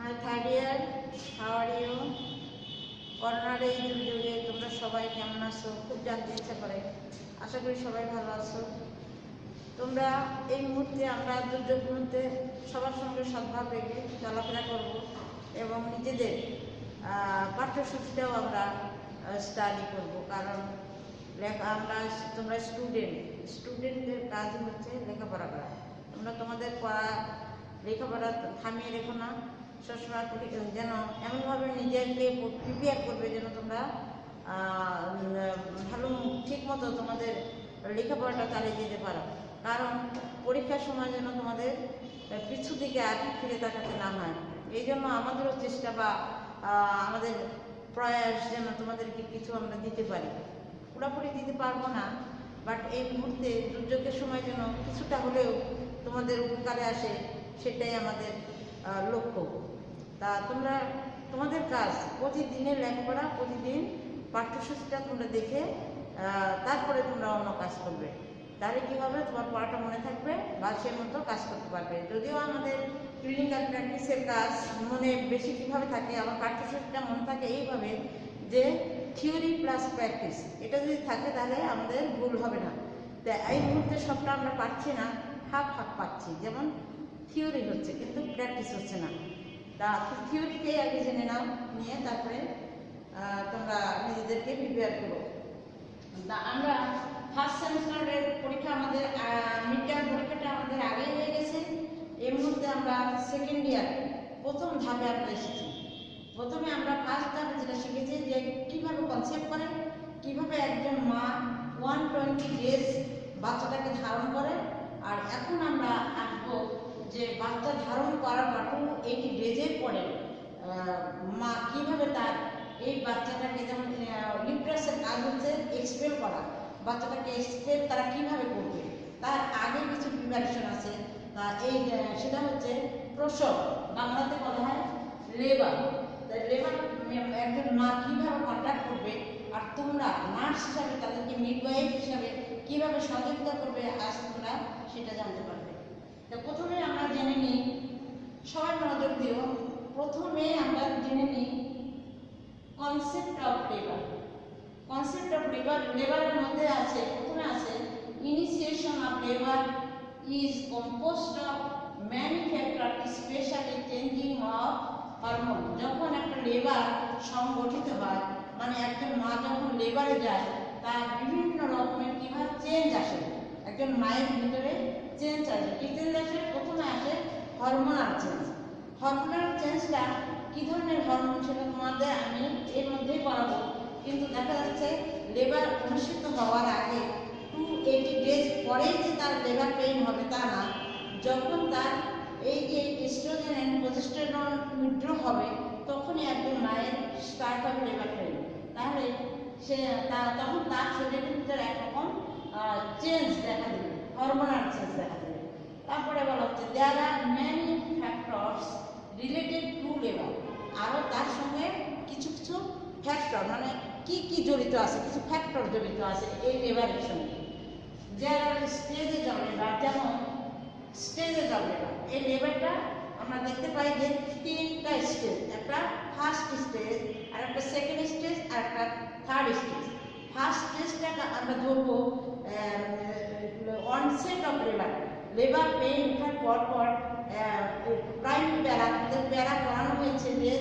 My third year, how are you? করোনার এই যুগে তোমরা সবাই কেমন আছো খুব জানতে ইচ্ছা করে। আশা করি সবাই ভালো আছো। তোমরা এই মুহূর্তে আমরা দুর্যোগ মুহূর্তে সবার সঙ্গে সদ্ভাব রেখে চলাফেরা করব এবং নিজেদের পাঠ্যসূচিটাও আমরা স্টাডি করব, কারণ আমরা তোমরা স্টুডেন্টদের কাজ হচ্ছে লেখাপড়া করা। তোমরা তোমাদের লেখাপড়া থামিয়ে রেখো না, সবসময় যেন এমনভাবে নিজেকে প্রিপেয়ার করবে যেন তোমরা ভালো ঠিক মতো তোমাদের লেখাপড়াটা চালিয়ে যেতে পারো। কারণ পরীক্ষার সময় যেন তোমাদের পিছু দিকে আর ফিরে তাকাতে না হয়, এই জন্য আমাদেরও চেষ্টা বা আমাদের প্রয়াস যেন তোমাদেরকে কিছু আমরা দিতে পারি। পুরোপুরি দিতে পারবো না, বাট এই মুহূর্তে দুর্যোগের সময় যেন কিছুটা হলেও তোমাদের উপকারে আসে, সেটাই আমাদের লক্ষ্য। তা তোমরা তোমাদের কাজ প্রতিদিনের লেখাপড়া, প্রতিদিন পাঠ্যসূচিটা তোমরা দেখে তারপরে তোমরা অন্য কাজ করবে। তাহলে কী হবে, তোমার পড়াটা মনে থাকবে বা সে মতো কাজ করতে পারবে। যদিও আমাদের ক্লিনিক্যাল প্র্যাকটিসের কাজ মনে বেশি কীভাবে থাকে, আমার পাঠ্যসূচিটা মনে থাকে এইভাবে যে থিওরি প্লাস প্র্যাকটিস, এটা যদি থাকে তাহলে আমাদের ভুল হবে না। তো এই মুহূর্তে সবটা আমরা পাচ্ছি না, হাফ পাচ্ছি। যেমন থিওরি হচ্ছে কিন্তু প্র্যাকটিস হচ্ছে না। তা থিওরিকেই আগে জেনে নাও, নিয়ে তারপরে তোমরা নিজেদেরকে প্রিপেয়ার করো। তা আমরা ফার্স্ট সেমিস্টারের পরীক্ষা আমাদের মিড টার্ম পরীক্ষাটা আমাদের আগেই হয়ে গেছে। এর মধ্যে আমরা সেকেন্ড ইয়ার প্রথম ধাপে আমরা এসেছি। প্রথমে আমরা ফার্স্ট ধাপে যেটা শিখেছি যে কীভাবে কনসেপ্ট করে, কীভাবে একজন মা 120 ডেজ বাচ্চাটাকে ধারণ করে। আর এখন আমরা আসবো যে বাচ্চা ধারণ করার পর 280 ডেজের পরে মা কীভাবে তার এই বাচ্চাটাকে, যেমন লিপ্রাসের কাজ হচ্ছে এক্সপেল করা, বাচ্চাটাকে এক্সপেল তারা কীভাবে করবে তার আগে কিছু প্রিপারেশন আছে। তা এই সেটা হচ্ছে প্রসব, বাংলাতে বলা হয় লেবার। লেবার একজন মা কীভাবে কন্ট্যাক্ট করবে, আর তোমরা নার্স হিসাবে তাদেরকে মিডওয়াইফ হিসাবে কীভাবে সহযোগিতা করবে, আজ তোমরা সেটা জানতে পারবে। তো প্রথমে আমরা জেনে নিই, সবাই মনোযোগ দিও, প্রথমে আমরা জেনে নিই concept of labour. Concept of labour, লেবারের মধ্যে আছে, প্রথমে আছে initiation of labour is composed of many factor specially changing of hormone. যখন একটা লেবার সংগঠিত হয়, মানে একজন মা যখন লেবারে যায়, তার বিভিন্ন রকমের কীভাবে চেঞ্জ আসে, একজন মায়ের ভিতরে চেঞ্জ আসে। কী চেঞ্জ আসে? প্রথমে আসে হরমোনাল চেঞ্জ। হরমোনাল চেঞ্জটা কী ধরনের হরমোন সেটা তোমাদের আমি এর মধ্যেই পড়াবো, কিন্তু দেখা যাচ্ছে লেবার অনুষ্ঠিত হওয়ার আগে 280 ডেজ পরেই যে তার লেবার পেইন হবে তা না। যখন তার এই যে এস্ট্রোজেন এন্ড প্রজেস্টেরন উইথড্র হবে, তখনই একজন মায়ের স্টার্ট হবে লেবার পেইন। তাহলে সে তখন তার শরীরের ভিতরে একরকম চেঞ্জ দেখা দেবে, হরমোনাল চেঞ্জ দেখা দেবে। তারপরে বলা হচ্ছে there are many factors related to labour. আরও তার সঙ্গে কিছু কিছু ফ্যাক্টর, মানে কি কি জড়িত আছে, কিছু ফ্যাক্টর জড়িত আছে এই লেবারের সঙ্গে। দেয়ার আর স্টেজেস অফ লেবার, যেমন স্টেজেস অফ লেবার। এই লেবারটা আমরা দেখতে পাই যে 3টা স্টেজ, একটা ফার্স্ট স্টেজ, আর একটা সেকেন্ড স্টেজ, আর একটা থার্ড স্টেজ। ফার্স্ট স্টেজটা আমরা ধরবো onset of labour. Labour pain ওঠার পর পর প্রাইম প্যারা করানো হয়েছে যে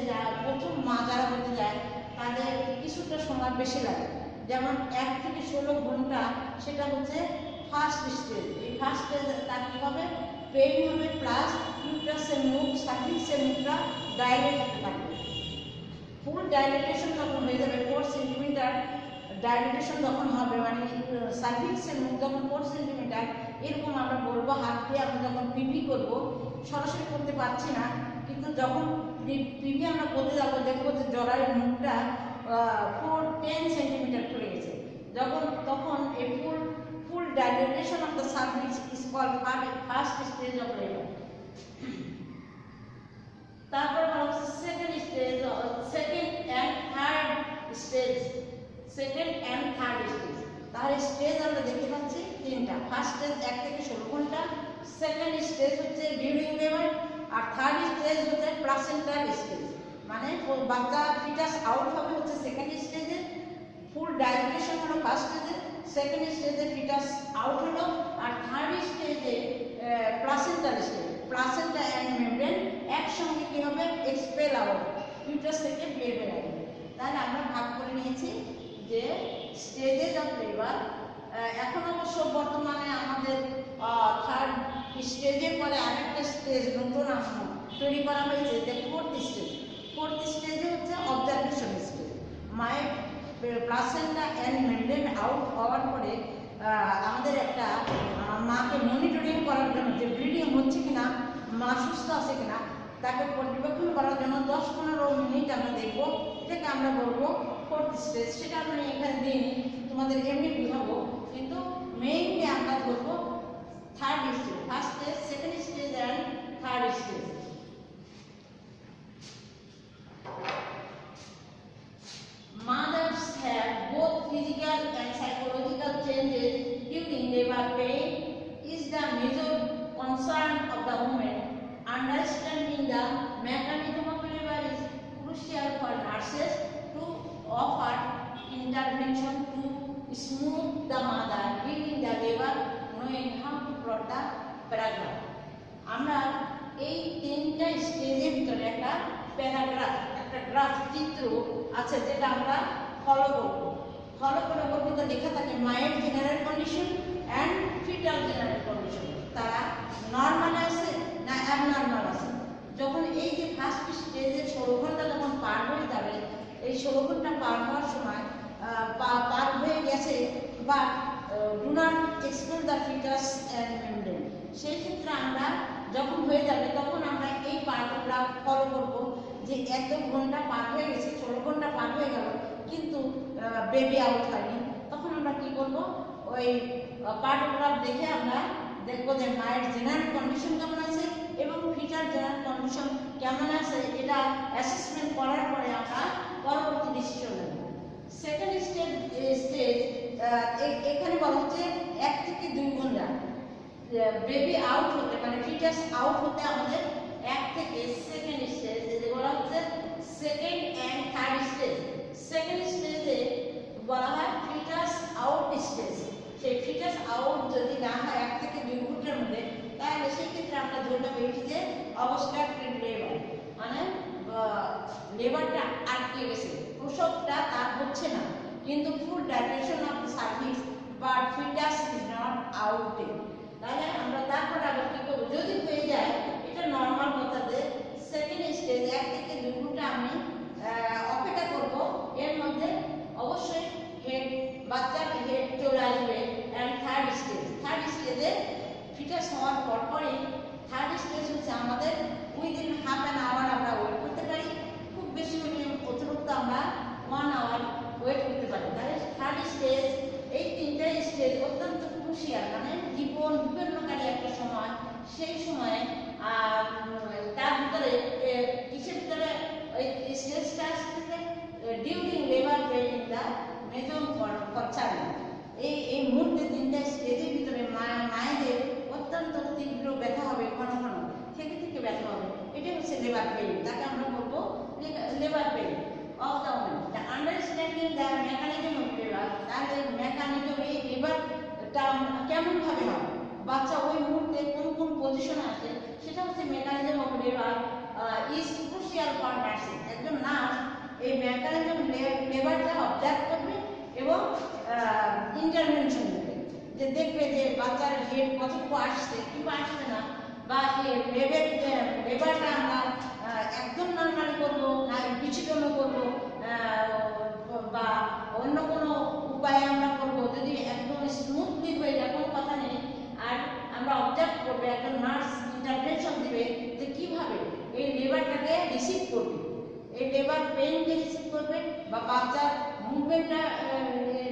প্রথম মা যারা হতে যায় তাদের কিছুটা সময় বেশি লাগে, যেমন 1 থেকে 16 ঘন্টা, সেটা হচ্ছে ফার্স্ট স্টেজ। এই ফার্স্ট স্টেজ তার কী হবে, পেইন হবে, প্লাস ইউট্রাসের মুখ, সার্ভিক্সের মুখটা ডাইলেট হতে থাকবে। ফুল ডাইলেটেশন যখন হয়ে যাবে, 4 সেন্টিমিটার ডাইলেটেশন যখন হবে, মানে সার্ভিক্সের মুখ যখন 4 সেন্টিমিটার, এরকম আমরা বলবো হাত দিয়ে আমরা যখন পিপি করবো, সরাসরি করতে পারছি না, কিন্তু যখন পিপি আমরা করতে যাবো দেখবো যে জরায়ের মুখটা 10 সেন্টিমিটার খুলে গেছে। তখন এই full dilatation of the cervix is called first stage of labour. তারপর বলা হচ্ছে second stage, second and third stage. তাহলে স্টেজ আমরা দেখতে পাচ্ছি 3টা। ফার্স্ট স্টেজ 1 থেকে 16 ঘন্টা, সেকেন্ড স্টেজ হচ্ছে ডিউরিং লেবার, আর থার্ড স্টেজ হচ্ছে প্লাসেন্টাল স্টেজ, মানে বাচ্চা ফিটাস আউট হবে হচ্ছে সেকেন্ড স্টেজে, ফুল ডাইজেশন হলো ফার্স্ট স্টেজে, সেকেন্ড স্টেজে ফিটাস আউট হলো, আর থার্ড স্টেজে placental stage, placenta and membrane একসঙ্গে কি হবে এক্সপেল আউট, ইউটারাস থেকে বের বের আসবে। তাহলে আমরা ভাগ করে নিয়েছি যে স্টেজেস অফ লেবার। এখন অবশ্য বর্তমানে আমাদের থার্ড স্টেজের পরে আরেকটা স্টেজ নতুন তৈরি করা হয়েছে, যে ফোর্থ স্টেজ। ফোর্থ স্টেজে হচ্ছে অবজারভেশন স্টেজ। মায়ের প্লাসেন্টা অ্যান্ড মেমব্রেন আউট হওয়ার পরে আমাদের একটা মাকে মনিটরিং করার জন্য, যে ব্লিডিং হচ্ছে কিনা, মা সুস্থ আছে কিনা, তাকে পর্যবেক্ষণ করার জন্য 10-15 মিনিট আমরা দেখবো, এটাকে আমরা বলবো ফোর্থ স্টেজ। সেটা আমি এখানে দিই, তোমাদের এমনি বুঝাবো, কিন্তু মেইনলি আমরা ধরবো third stage, first stage, second stage and third stage. Mothers have both physical and psychological changes during labor pain is the major concern of the woman. Understanding the mechanism of labor is crucial for nurses to offer intervention to smooth the mother during the labor, knowing how to plot the paragraph. আমরা এই তিনটা স্টেজের ভিতরে একটা paragraph, একটা graph চিত্র আছে, যেটা আমরা ফলো করবো। ফলো করে বলতে লেখা থাকে মায়ের general condition and fetal general condition, তারা নর্মাল আছে না অ্যাবনর্মাল আছে। যখন এই যে ফার্স্ট স্টেজে 16 ঘন্টা যখন পার হয়ে যাবে, এই 16 ঘন্টা পার হওয়ার সময় পার হয়ে গেছে, বা do not expel the foetus and membrane, সেই ক্ষেত্রে আমরা যখন হয়ে যাবে তখন আমরা এই পার্টগুলো ফলো করবো, যে এত ঘন্টা পার হয়ে গেছে, 16 ঘন্টা পার হয়ে গেল, কিন্তু বেবি আউট হয়নি। তখন আমরা কি করবো, ওই পার্টগুলো দেখে আমরা দেখবো যে মায়ের জেনারেল কন্ডিশন কেমন আছে এবং ফিটার জেনারেল কন্ডিশন কেমন আছে, এটা অ্যাসেসমেন্ট করার পরে আমরা পরবর্তী ডিসিশন নেব। সেকেন্ড স্টেজ এখানে বলা হচ্ছে 1 থেকে 2 ঘন্টা বেবি আউট হতে, মানে ফিটাস আউট হতে আমাদের 1 থেকে সেকেন্ড স্টেজ, যেটা বলা হচ্ছে second and third stage. Second স্টেজে বলা হয় ফিটাস আউট স্টেজ। সেই ফিটাস আউট যদি না হয় 1 থেকে 2 ঘন্টার মধ্যে, তাহলে সেই ক্ষেত্রে আমরা ধরতে পারি যে অবস্ট্রাকটেড লেবার, মানে লেবারটা আটকে গেছে, প্রসবটা তার হচ্ছে না, কিন্তু full dilatation of the cervix but foetus is not outed. তাহলে আমরা তারপরে আবার কি করবো, যদি হয়ে যায়, এটা নর্মাল কথা, যে সেকেন্ড স্টেজ 1 থেকে 2 ঘন্টা আমি অপেক্ষা করবো, এর মধ্যে অবশ্যই হেড, বাচ্চার হেড চলে আসবে। অ্যান্ড থার্ড স্টেজে ফিটাস হওয়ার পরপরই থার্ড স্টেজ হচ্ছে আমাদের উইদিন হাফ অ্যান আওয়ার আমরা ওয়েট করতে পারি, খুব বেশি হলে অতিরিক্ত আমরা 1 আওয়ার ওয়েট করতে পারি। তাহলে থার্ড স্টেজ, এই তিনটা স্টেজ অত্যন্ত ক্রুশিয়াল, মানে জীবন বিপন্নকারী একটা সময়। সেই সময়ে তার ভিতরে কিসের ভিতরে ওই স্টেজটা আসতেছে, during labour pain in the major concern. এই মুহূর্তে তিনটা স্টেজের ভিতরে মায়েদের অত্যন্ত তীব্র ব্যথা হবে, ঘন ঘন থেকে থেকে ব্যথা হবে, এটাই হচ্ছে লেবার পেইন। তাকে আমরা বলবো labour pain of the women. Understanding the mechanism of labour, তাহলে মেকানিজম, এই লেবারটা কেমন ভাবে হয়, বাচ্চা ওই মুহূর্তে কোন কোন পজিশনে আছে, সেটা হচ্ছে mechanism of labour is crucial for nursing. একজন নার্স এই মেকানিজম লেবারটা অবজার্ভ করবে এবং ইন্টারভেনশন দেবে, যে দেখবে যে বাচ্চার হেড কতটুকু আসছে কিংবা আসছে না, বা লেবারটা আমরা একদম নর্মালি করবো না বিচ্ছিন্ন করবো, বা অন্য কোনো উপায়ে আমরা করবো। যদি একদম স্মুথলি হয়ে যায়, কোনো কথা নেই, আর আমরা অবজার্ভ করবো, একজন নার্স ইন্টারভেনশন দিবে যে কিভাবে এই লেবারটাকে রিসিভ করবে, এই লেবার পেইনকে রিসিভ করবে, বা বাচ্চার মুভমেন্টটা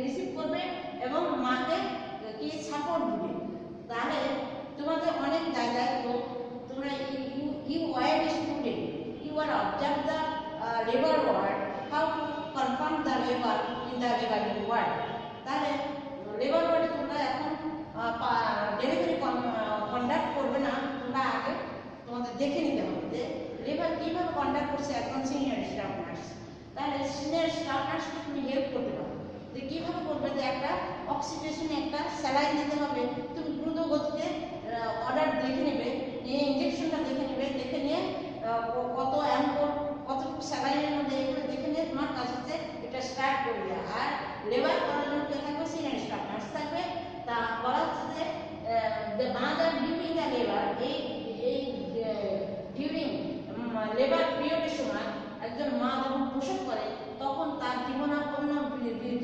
রিসিভ করবে, এবং মাকে কি সাপোর্ট দিবে। তাহলে তোমাদের অনেক জায়গায় তো তোমরা you were student, you are observe the labour ward, how to confirm the labour in the labouring ward. তাহলে লেবার ওয়ার্ডে তোমরা এখন ডেলিভারি কন্ডাক্ট করবে না, তোমরা আগে তোমাদের দেখে নিতে হবে যে লেবার কীভাবে কন্ডাক্ট করছে একজন সিনিয়র স্টাফ নার্স। তাহলে সিনিয়র স্টাফ নার্সকে তুমি হেল্প করতে পারো যে কীভাবে করবে, যে একটা অক্সিজেশনে একটা স্যালাইন দিতে হবে, তুমি দ্রুত গতিতে অর্ডার দেখে নেবে, নিয়ে ইঞ্জেকশনটা দেখে নেবে, দেখে নিয়ে কত অ্যাম্পোল কতটুকু স্যালাইনের মধ্যে এগুলো দেখে নিয়ে তোমার কাজ হচ্ছে এটা স্টার্ট করবে। আর লেবার করার জন্য কে থাকবে, সিনিয়র স্টাফ নার্স থাকবে। তা বলা হচ্ছে যে মাদার ডিউরিং দ্য লেবার, এই ডিউরিং লেবার পিরিয়ডের সময় একজন মা যখন প্রসব করে তখন তার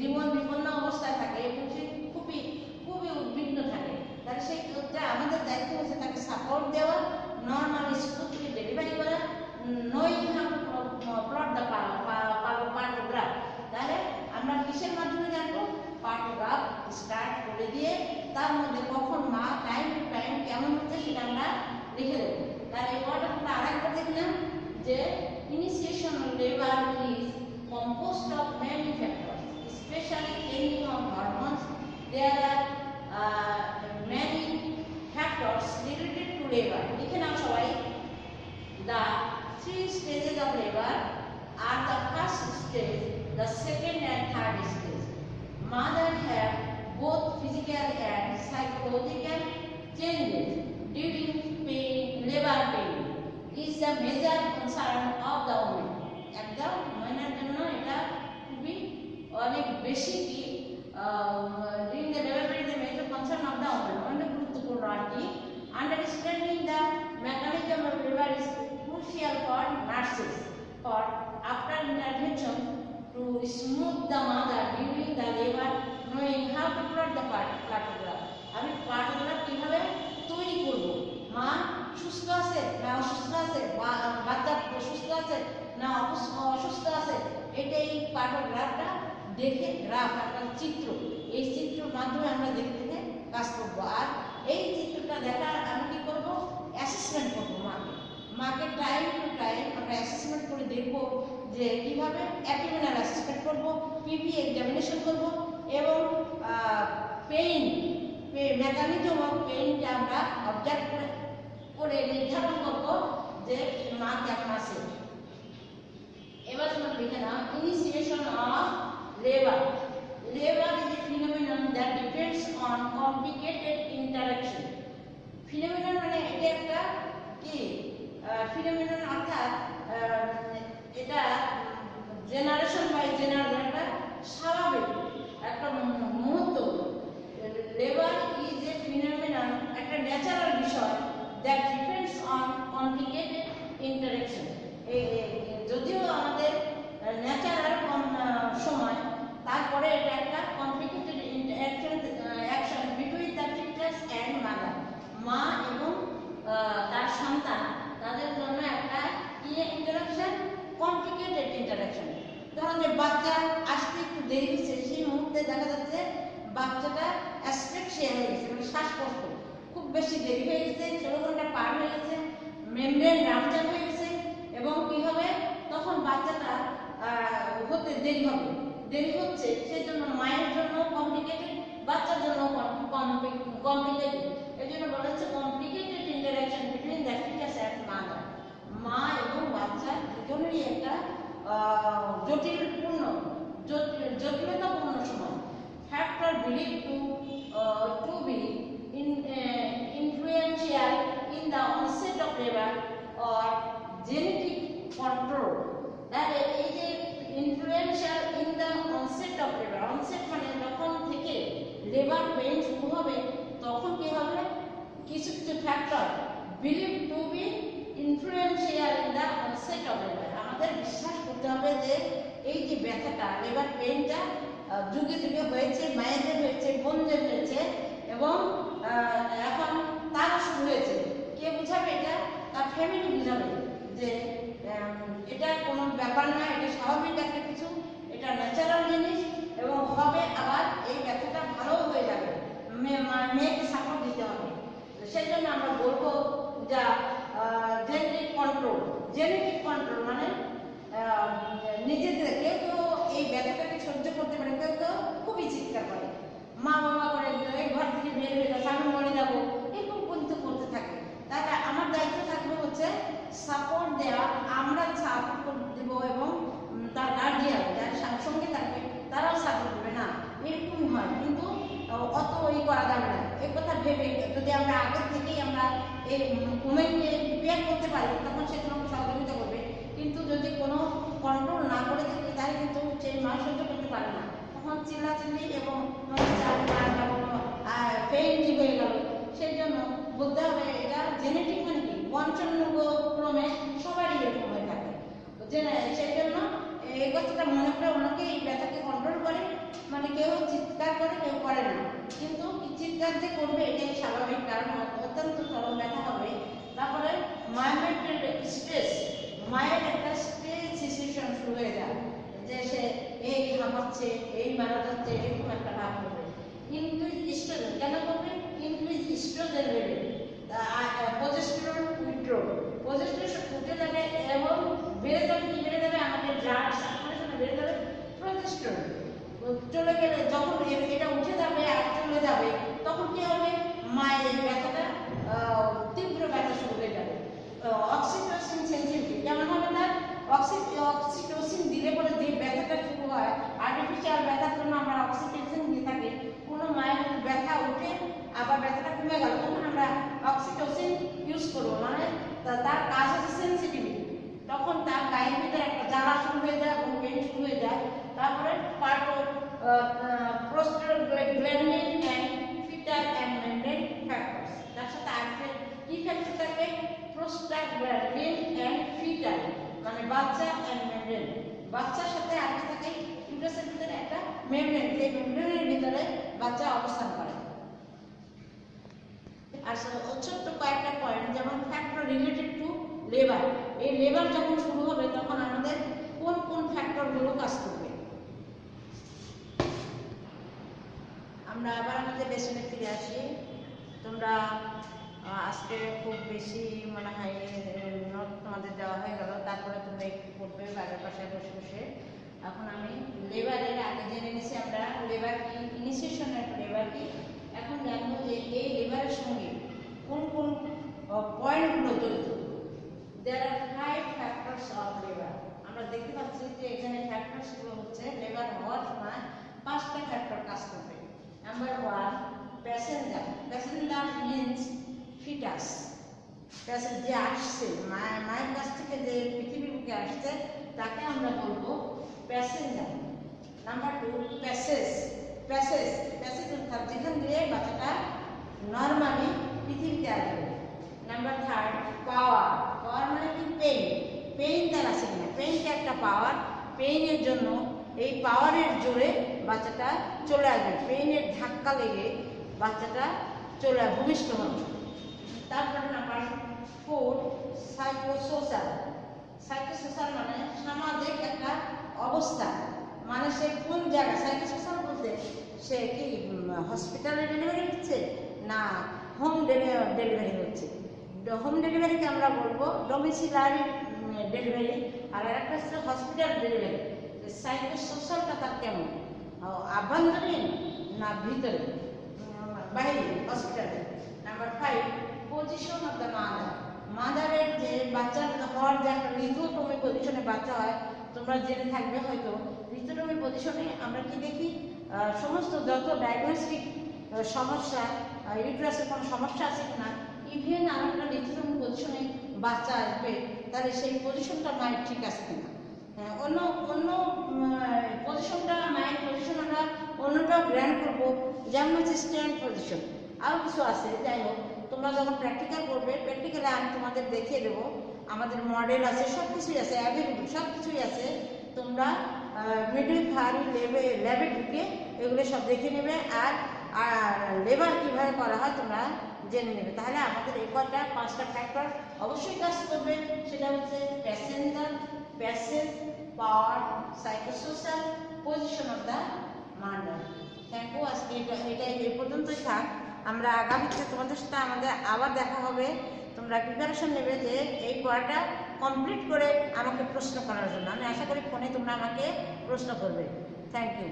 জীবন বিপন্ন অবস্থায় থাকে এবং সে খুবই খুবই উদ্বিগ্ন থাকে। তাহলে সেই ক্ষেত্রে আমাদের দায়িত্ব হচ্ছে তাকে সাপোর্ট দেওয়া, নর্মালি স্মুথলি ডেলিভারি করা, knowing how to plot the পার্টোগ্রাফ। তাহলে আমরা কিসের মাধ্যমে জানবো, পার্টোগ্রাফ স্টার্ট করে দিয়ে তার মধ্যে কখন মা টাইম টু টাইম কেমন হচ্ছে সেটা আমরা লিখে দেবো। তাহলে এই পড়াটা আমরা আরেকবার দেখলাম যে initiation of labor is composed of many factors, especially changing of hormones. There are many factors related to labor. লিখে নাও সবাই। The three stages of labor are the first stage, the second and third stage. Mother have both physical and psychological changes during labor pain. Is the major concern of the woman. একদম মহিলার জন্য এটা খুবই অনেক বেশি কি during the labor pain, the major concern of the woman অনেক গুরুত্বপূর্ণ আর কি। Understanding the mechanism of labor is crucial for nurses for after intervention to smooth the mother during the labor, knowing how to plot the pathograph. আমি pathograph কিভাবে তৈরি করব, মা সুস্থ আছে না অসুস্থ আছে, বাচ্চা সুস্থ আছে না অসুস্থ আছে, এটা এই পার্টোগ্রাফটা দেখে, গ্রাফ একটা চিত্র, এই চিত্রের মাধ্যমে আমরা দেখে দেখে কাজ করবো। আর এই চিত্রটা দেখা আমি কি করবো, অ্যাসেসমেন্ট করবো মাকে টাইম টু টাইম আমরা অ্যাসেসমেন্ট করে দেখবো যে কীভাবে অ্যাবডোমিনাল অ্যাসেসমেন্ট করবো, পিপি এক্সামিনেশন করবো এবং পেইন মেকানিজম অফ পেইনটা আমরা অবজার্ভ করে নির্ধারণ করবো যে মা কেমন আছে। এবার তোমরা লিখে নাও, initiation of labour. Labour is a phenomenon that depends on complicated interaction. Phenomenon মানে এটা একটা কি ফিনোমেনন, অর্থাৎ এটা জেনারেশন বাই জেনারেশন একটা স্বাভাবিক একটা মুহূর্ত। লেবার ইজ এ ফিনোমেনন একটা ন্যাচারাল বিষয় that depends on complicated interaction. যদিও আমাদের ন্যাচারাল সময়, তারপরে এটা একটা complicated action between the foetus and mother, মা এবং তার সন্তান, তাদের জন্য একটা কি ইন্টারাকশন, কমপ্লিকেটেড ইন্টারাকশন। ধরুন যে বাচ্চা আসতে একটু দেরি হচ্ছে, সেই মুহূর্তে দেখা যাচ্ছে বাচ্চাটা অ্যাসফিক্সিয়া হয়ে গেছে, মানে শ্বাসকষ্ট খুব বেশি দেরি হয়ে গেছে, 16 ঘন্টা পার হয়ে গেছে, মেমব্রেন রাপচার হয়ে গেছে এবং কি হবে তখন বাচ্চাটা হতে দেরি হচ্ছে, সেজন্য মায়ের জন্য কমপ্লিকেটেড, বাচ্চার জন্য কমপ্লিকেটেড। এই জন্য বলা হচ্ছে complicated interaction between the foetus and mother. মা এবং বাচ্চা দুজনেরই একটা জটিলতাপূর্ণ সময়। Factor believe to be influential in the onset of labor or genetic control. That is influential in the onset of labor. Onset মানে যখন থেকে লেবার পেইন শুরু হবে তখন কি হবে, কিছু কিছু factor believe to be influential in the onset of labor। আমাদের বিশ্বাস করতে হবে যে এই যে ব্যথাটা, লেবার পেইনটা যুগে যুগে হয়েছে, মায়েদের হয়েছে, বোনদের হয়েছে এবং এখন তার শুরু হয়েছে। কে বুঝাবে এটা? তার ফ্যামিলি বুঝাবে যে এটা কোনো ব্যাপার না, এটা স্বাভাবিক একটা কিছু, এটা ন্যাচারাল জিনিস এবং হবে, আবার এই ব্যথাটা ভালো হয়ে যাবে, মেয়েকে সাপোর্ট দিতে হবে। সেই জন্য আমরা বলবো যা জেনেটিক কন্ট্রোল মানে নিজেদের কেউ কেউ এই ব্যথাটাকে সহ্য করতে পারে, কেউ কেউ খুবই চিৎকার করে, মা বাবা করে এই ঘর থেকে বের হয়ে যাচ্ছে, আমি মরে যাবো, এরকম কিন্তু করতে থাকে। তাহলে আমার দায়িত্ব থাকবে হচ্ছে সাপোর্ট দেওয়া, আমরা সাপোর্ট দেবো এবং তার গার্জিয়ান যার সঙ্গে থাকবে তারাও সাপোর্ট দেবে না, এরকম হয়। কিন্তু অত করা যাবে না, এই কথা ভেবে যদি আমরা আগের থেকেই আমরা এই উমেনকে প্রিপেয়ার করতে পারি তখন সে তোমাকে সহযোগিতা করবে। কিন্তু যদি কোনো কন্ট্রোল না করে থাকি তাহলে কিন্তু সেই মা সহ্য করতে পারে না, তখন চিল্লাচিল্লি এবং পেইন্টি হয়ে গেল। সেই জন্য বলতে হবে এটা জেনেটিক, মানে কি বংশানুক্রমে সবারই এরকম হয়ে থাকে। সেই জন্য এই কথাটা মনে করে ওনাকে এই ব্যথাকে কন্ট্রোল করে, মানে কেউ চিৎকার করে কেউ করে না, কিন্তু চিৎকার যে করবে এটাই স্বাভাবিক, কারণ অত্যন্ত চরম ব্যথা হবে। তারপরে মায়ের স্ট্রেস, মায়ের একটা স্ট্রেস সিচুয়েশন শুরু হয়ে যায়, যে সে এই হাঁপাচ্ছে, এই মারা যাচ্ছে, এরকম একটা ভাব করবে। ইনক্রিজ ইস্ট্রোজেন কেন করবে? Increase oestrogen level, progesterone withdraw, progesterone উঠে যাবে এবং বেড়ে যাবে। কি বেড়ে যাবে? আমাদের ব্লাড সার্কুলেশন বেড়ে যাবে, প্রজেস্টেরন চলে গেলে যখন এটা উঠে যাবে আর চলে যাবে তখন কি হবে? মায়ের ব্যথাটা তীব্র ব্যথা শুরু হয়ে যাবে। অক্সিটোসিন সেন্সিটিভিটি যেমন হবে না, অক্সিটোসিন দিলে পরে যে ব্যথাটা শুরু হয়, আর্টিফিশিয়াল ব্যথার জন্য আমরা অক্সিটোসিন দিয়ে থাকি। কোনো মায়ের ব্যথা উঠে আবার ব্যথাটা কমে গেল তখন আমরা অক্সিটোসিন ইউজ করবো, মানে তার কাজ হচ্ছে সেন্সিটিভিটি। তখন তার গায়ের ভিতরে একটা জ্বালা শুরু হয়ে যায় এবং পেইন শুরু হয়ে যায়। তারপরে part of prostaglandin and fetal and membrane factors, তার সাথে আরেকটা কি ফ্যাক্টর থাকবে? প্রোস্টাগ্ল্যান্ডিন অ্যান্ড ফিটাল, মানে বাচ্চা অ্যান্ড মেমব্রেন, বাচ্চার সাথে আরেকটা থাকে ইউটারাসের ভিতরে একটা মেমব্রেন, এই মেমব্রেনের ভিতরে বাচ্চা অবস্থান করে। আর ছোট্ট কয়েকটা পয়েন্ট, যেমন ফ্যাক্টর রিলেটেড টু লেবার, এই লেবার যখন শুরু হবে তখন আমাদের কোন কোন ফ্যাক্টরগুলো কাজ করবে। আমরা আবার আমাদের বেসনে ফিরে আসি। তোমরা আজকে খুব বেশি মনে হয় নোট তোমাদের দেওয়া হয়ে গেল, তারপরে তোমরা একটু পড়বে বাইরের পাশায় বসে বসে। এখন আমি লেবারের আগে জেনে নিছি আমরা লেবার কি, ইনিশিয়েশনের লেবার কি। এখন জানবো যে এই লেবারের সঙ্গে কোন কোন পয়েন্টগুলো জড়িত। There are 5 factors of labor. আমরা দেখতে পাচ্ছি যে এখানে ফ্যাক্টরসগুলো হচ্ছে লেবার হওয়ার সময় 5টা ফ্যাক্টর কাজ করবে। Number 1 passenger, passenger means foetus, passenger যে আসছে মায়ের কাছ থেকে যে পৃথিবীর বুকে আসছে তাকে আমরা বলবো passenger. Number 2 passage, passage passage অর্থাৎ যেখান দিয়ে বাচ্চাটা নর্মালি পৃথিবীতে আসবে। নাম্বার 3 পাওয়ার, পাওয়ার মানে কি? পেইন, পেইন তার আছে কিনা, পেইনটা একটা পাওয়ার, পেইনের জন্য এই পাওয়ারের জোরে বাচ্চাটা চলে আসবে, পেইনের ধাক্কা লেগে বাচ্চাটা চলে ভূমিষ্ঠ হবে। তারপরে নাম্বার 4 সাইকোসোশ্যাল, সাইকোসোশ্যাল মানে সামাজিক একটা অবস্থা, মানে সে কোন জায়গায়, সাইকোসোশ্যাল বলতে সে কি হসপিটালে ডেলিভারি হচ্ছে না হোম ডেলিভারি হচ্ছে। হোম ডেলিভারিকে আমরা বলবো ডোমিসিলারি ডেলিভারি, আর একটা হচ্ছে হসপিটাল ডেলিভারি। সাইকোসোশ্যালটা তার কেমন, আভ্যন্তরীণ না ভিতরে বাইরে হসপিটালে। Number 5 position of the mother, মাদারের যে বাচ্চা হওয়ার যে একটা রিথোটমি পজিশনে বাচ্চা হয়, তোমরা জেনে থাকবে হয়তো। রিথোটমি পজিশনে আমরা কি দেখি? সমস্ত যত ডায়াগনস্টিক সমস্যা, ইউটেরাসের কোনো সমস্যা আছে কিনা, ইভেন আমরা রিথোটমি পজিশনে বাচ্চা আসবে তাহলে সেই পজিশনটা মায়ের ঠিক আছে কিনা। অন্য অন্য পজিশনটা মায়ের পজিশন আমরা অন্যটাও গ্র্যান্ড করবো, যেমন হচ্ছে স্ট্যান্ড পজিশন, আরও কিছু আছে। যাই হোক, তোমরা যখন প্র্যাকটিক্যাল করবে, প্র্যাকটিক্যালে আমি তোমাদের দেখিয়ে দেবো, আমাদের মডেল আছে, সব কিছুই আছে, অ্যাভেলেবল সব কিছুই আছে। তোমরা মিডওয়াইফারি ল্যাবে ঢুকে এগুলো সব দেখে নেবে, আর লেবার কীভাবে করা হয় তোমরা জেনে নেবে। তাহলে আমাদের এই কটা 5টা ফ্যাক্টর অবশ্যই কাজ করবে, সেটা হচ্ছে passenger, passage, power, psychosocial, position of the mother. Thank you. আজকে এটা এই পর্যন্তই থাক। আমরা আগামীতে তোমাদের সাথে আমাদের আবার দেখা হবে। তোমরা প্রিপারেশন নেবে যে এই পড়াটা কমপ্লিট করে আমাকে প্রশ্ন করার জন্য। আমি আশা করি ফোনে তোমরা আমাকে প্রশ্ন করবে। Thank you.